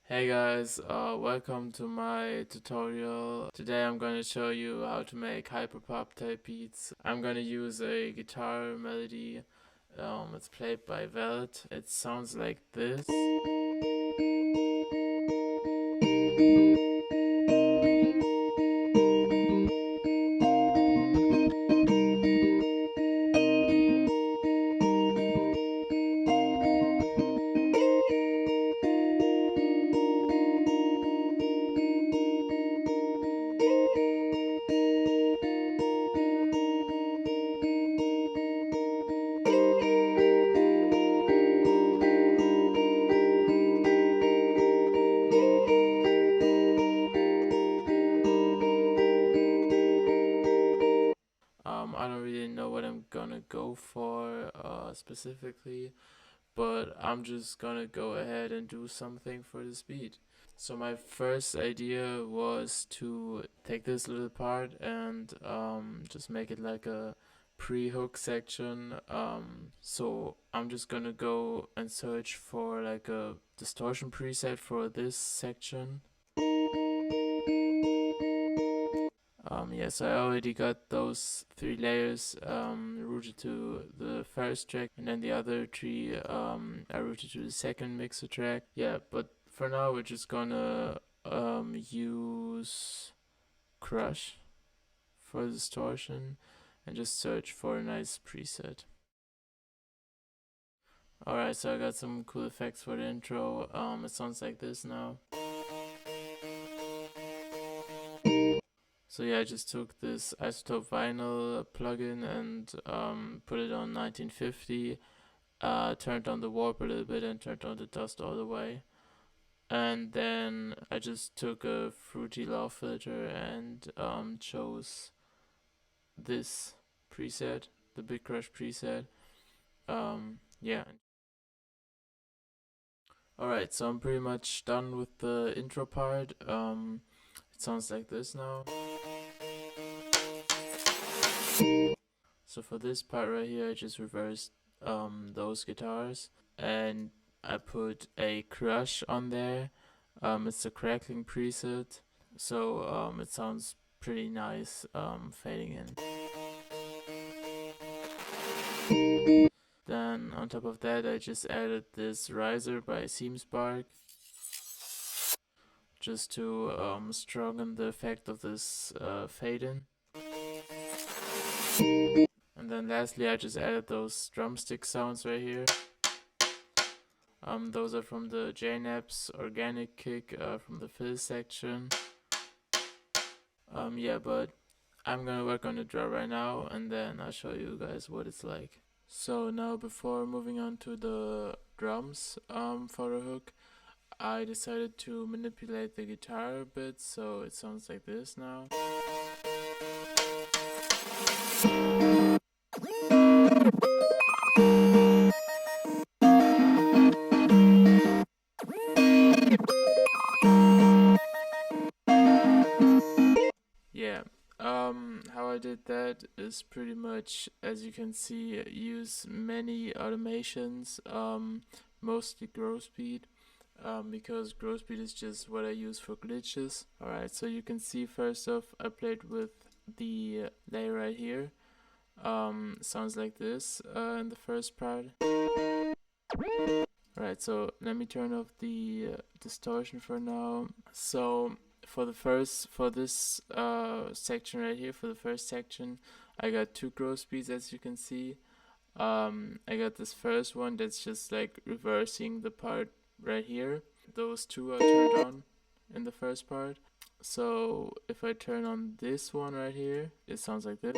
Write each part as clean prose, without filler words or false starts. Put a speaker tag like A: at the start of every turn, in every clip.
A: Hey guys, welcome to my tutorial. Today I'm gonna show you how to make hyperpop type beats. I'm gonna use a guitar melody. It's played by Veldt. It sounds like this. I don't really know what I'm gonna go for specifically, but I'm just gonna go ahead and do something for this beat. So my first idea was to take this little part and just make it like a pre-hook section. So I'm just gonna go and search for like a distortion preset for this section. Yes, I already got those 3 layers routed to the first track, and then the other 3 are routed to the second mixer track. Yeah, but for now we're just gonna use Crush for distortion and just search for a nice preset. Alright, so I got some cool effects for the intro. It sounds like this now. So yeah, I just took this isotope vinyl plugin and put it on 1950, turned on the warp a little bit and turned on the dust all the way. And then I just took a fruity law filter and chose this preset, the Big Crush preset. Yeah. Alright, so I'm pretty much done with the intro part. It sounds like this now. So for this part right here, I just reversed those guitars and I put a crush on there. It's a crackling preset, so it sounds pretty nice fading in. Then on top of that, I just added this riser by Seamspark just to strengthen the effect of this fade in. And then lastly, I just added those drumstick sounds right here. Those are from the JNAP's organic kick from the fill section. Yeah, but I'm gonna work on the draw right now and then I'll show you guys what it's like. So now before moving on to the drums for the hook, I decided to manipulate the guitar a bit so it sounds like this now. Yeah, how I did that is pretty much, as you can see, use many automations, mostly growth speed, because growth speed is just what I use for glitches. Alright, so you can see first off, I played with the layer right here. Sounds like this in the first part. Alright, so let me turn off the distortion for now. So for this section right here, for the first section, I got 2 growth speeds, as you can see. I got this first one that's just like reversing the part right here. Those 2 are turned on in the first part. So if I turn on this one right here, it sounds like this.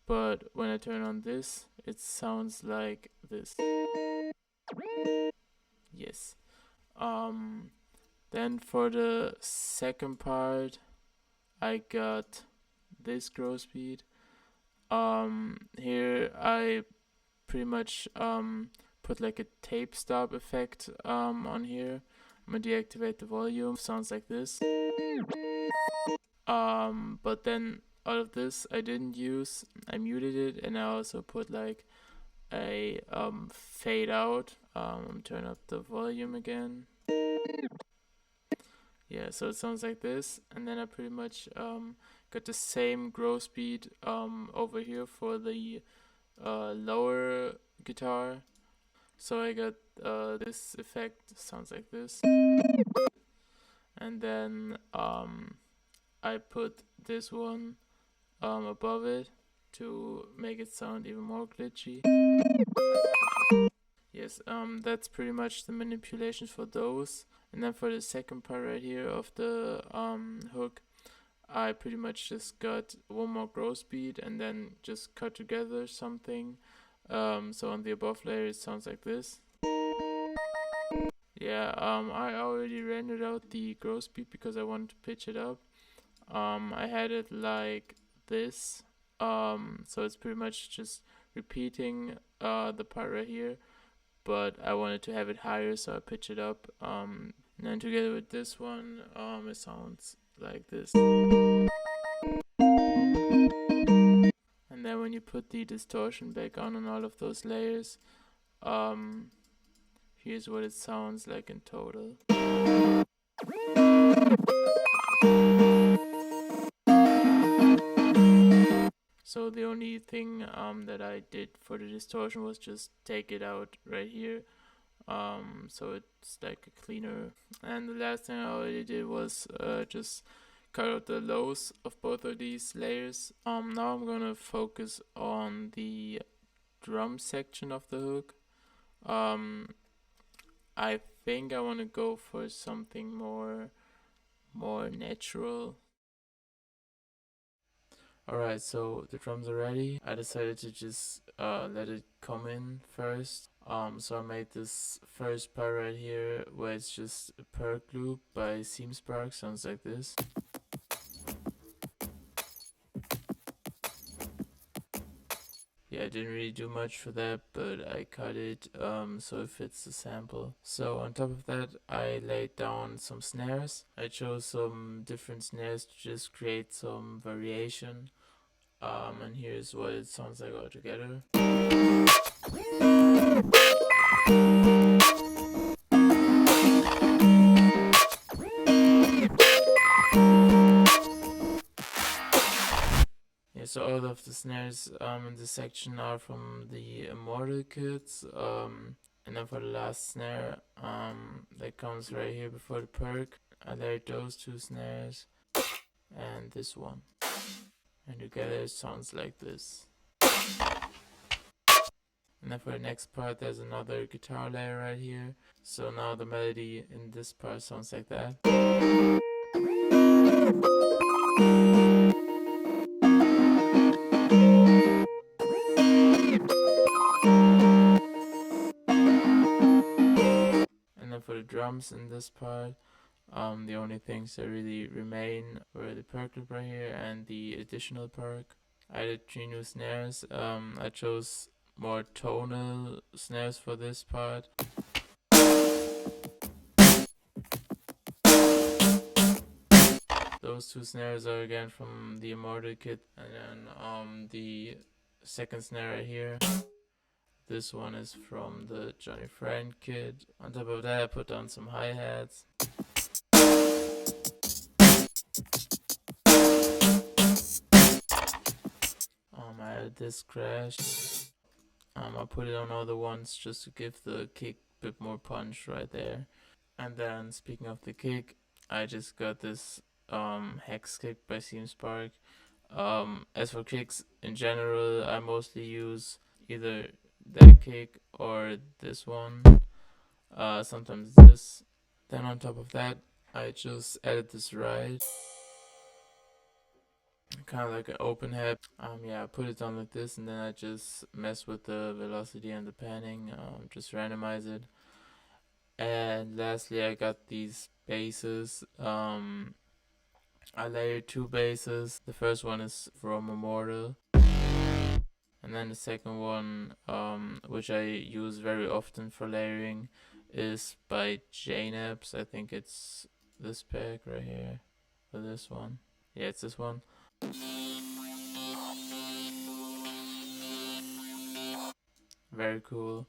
A: But when I turn on this, it sounds like this. Yes. Then for the second part, I got this growth speed. Here I pretty much put like a tape stop effect on here. I'm gonna deactivate the volume. Sounds like this. But then all of this I didn't use. I muted it, and I also put like a fade out Turn up the volume again. Yeah, so it sounds like this, and then I pretty much got the same grow speed over here for the lower guitar. So I got this effect, sounds like this, and then I put this one above it to make it sound even more glitchy. Yes, that's pretty much the manipulations for those. And then for the second part right here of the hook, I pretty much just got one more grow speed and then just cut together something. So on the above layer it sounds like this. Yeah, I already rendered out the grow speed because I wanted to pitch it up. I had it like this. So it's pretty much just repeating the part right here, but I wanted to have it higher, so I pitch it up. And then together with this one, it sounds like this. And then when you put the distortion back on all of those layers, here's what it sounds like in total. So the only thing that I did for the distortion was just take it out right here. So it's like a cleaner. And the last thing I already did was just cut out the lows of both of these layers. Now I'm gonna focus on the drum section of the hook. I think I want to go for something more natural. Alright, so the drums are ready. I decided to just let it come in first. So I made this first part right here where it's just a perk loop by Spark, sounds like this. Yeah, I didn't really do much for that, but I cut it so it fits the sample. So on top of that, I laid down some snares. I chose some different snares to just create some variation. And here's what it sounds like all together. Yeah, so all of the snares in this section are from the Immortal kits. And then for the last snare that comes right here before the perk, I layered those two snares and this one. And together it sounds like this. And then for the next part there's another guitar layer right here. So now the melody in this part sounds like that. And then for the drums in this part, the only things that really remain were the perk loop right here and the additional perk. I added 3 new snares. I chose more tonal snares for this part. Those 2 snares are again from the Immortal kit, and then the second snare right here. This one is from the Johnny Friend kit. On top of that I put on some hi-hats. I added this crash. I put it on all the ones just to give the kick a bit more punch right there. And then speaking of the kick, I just got this hex kick by Spark. As for kicks in general, I mostly use either that kick or this one. Sometimes this. Then on top of that, I just added this ride. Kind of like an open head. Yeah, I put it on like this, and then I just mess with the velocity and the panning, just randomize it. And lastly, I got these bases. I layered 2 bases. The first one is from Immortal, and then the second one, which I use very often for layering, is by JNAPS. I think it's this pack right here, or this one. Yeah, it's this one. Very cool.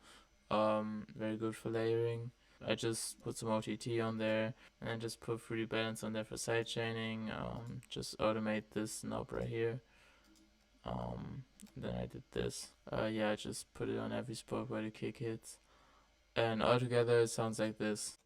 A: very good for layering. I just put some OTT on there and I just put 3D balance on there for sidechaining. Just automate this knob right here. Then I did this. Yeah, I just put it on every spot where the kick hits. And altogether it sounds like this.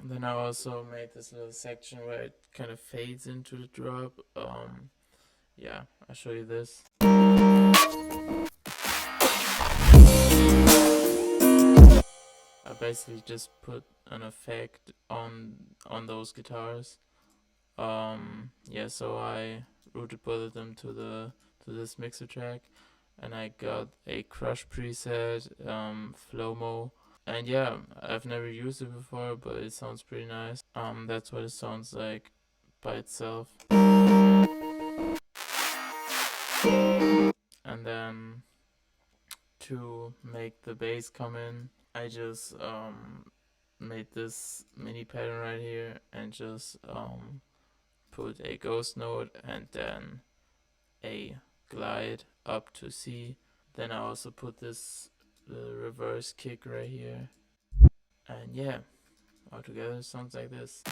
A: Then I also made this little section where it kind of fades into the drop. Yeah, I'll show you this. I basically just put an effect on those guitars. Yeah, so I routed both of them to this mixer track, and I got a crush preset, flow-mo. And yeah, I've never used it before, but it sounds pretty nice. That's what it sounds like by itself. And then to make the bass come in, I just made this mini pattern right here and just put a ghost note and then a glide up to C. Then I also put this reverse kick right here, and yeah, altogether it sounds like this.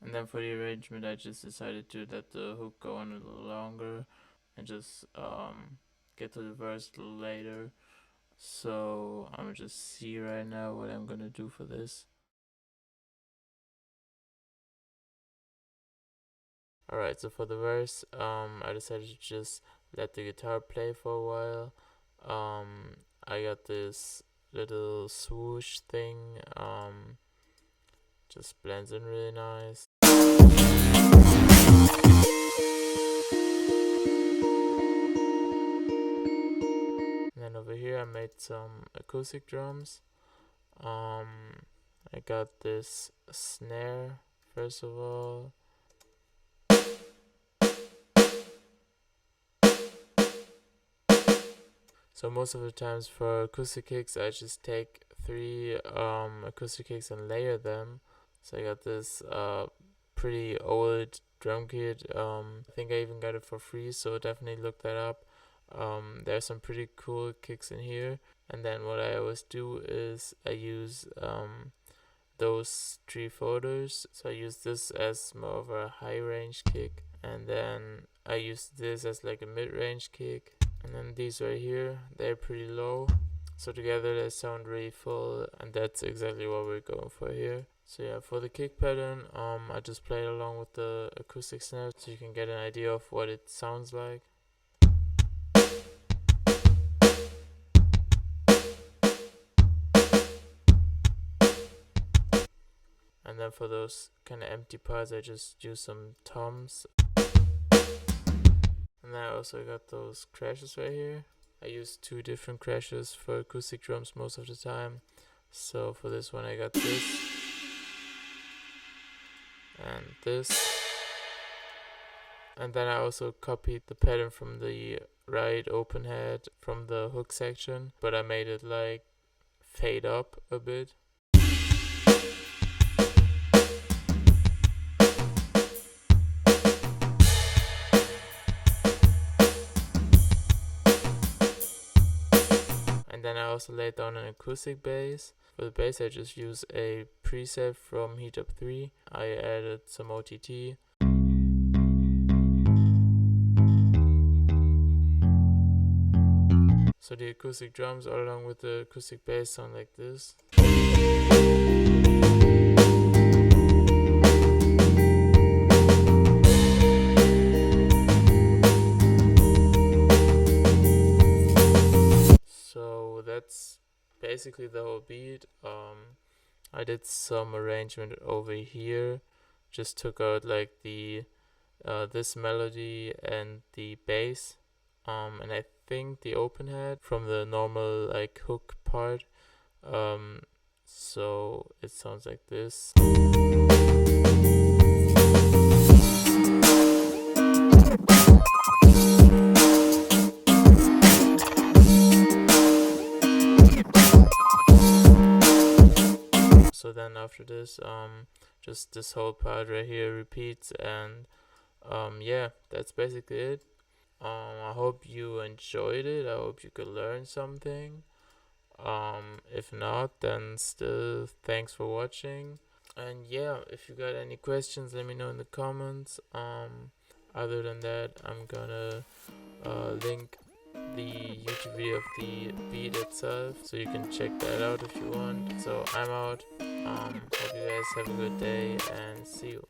A: And then for the arrangement, I just decided to let the hook go on a little longer and just get to the verse a little later. So I'm gonna just see right now what I'm gonna do for this. Alright, so for the verse, I decided to just let the guitar play for a while. I got this little swoosh thing, just blends in really nice. And then over here I made some acoustic drums. I got this snare first of all. So most of the times for acoustic kicks I just take 3 acoustic kicks and layer them. So I got this pretty old drum kit. I think I even got it for free, so definitely look that up. There's some pretty cool kicks in here. And then what I always do is I use those 3 folders. So I use this as more of a high range kick, and then I use this as like a mid-range kick, and then these right here, they're pretty low, so together they sound really full, and that's exactly what we're going for here. So yeah, for the kick pattern, I just played along with the acoustic snare so you can get an idea of what it sounds like. And then for those kind of empty parts, I just use some toms. And then I also got those crashes right here. I use 2 different crashes for acoustic drums most of the time. So for this one I got this and this. And then I also copied the pattern from the right open head from the hook section, but I made it like fade up a bit. Then I also laid down an acoustic bass. For the bass I just use a preset from Heat Up 3. I added some OTT. So the acoustic drums all along with the acoustic bass sound like this. That's basically the whole beat. I did some arrangement over here, just took out like the this melody and the bass, and I think the open head from the normal like hook part, so it sounds like this. then after this, just this whole part right here repeats, and yeah, that's basically it. I hope you enjoyed it. I hope you could learn something. If not, then still thanks for watching. And yeah, if you got any questions, let me know in the comments. Other than that, I'm gonna link the YouTube video of the beat itself, so you can check that out if you want. So I'm out. Hope you guys have a good day and see you.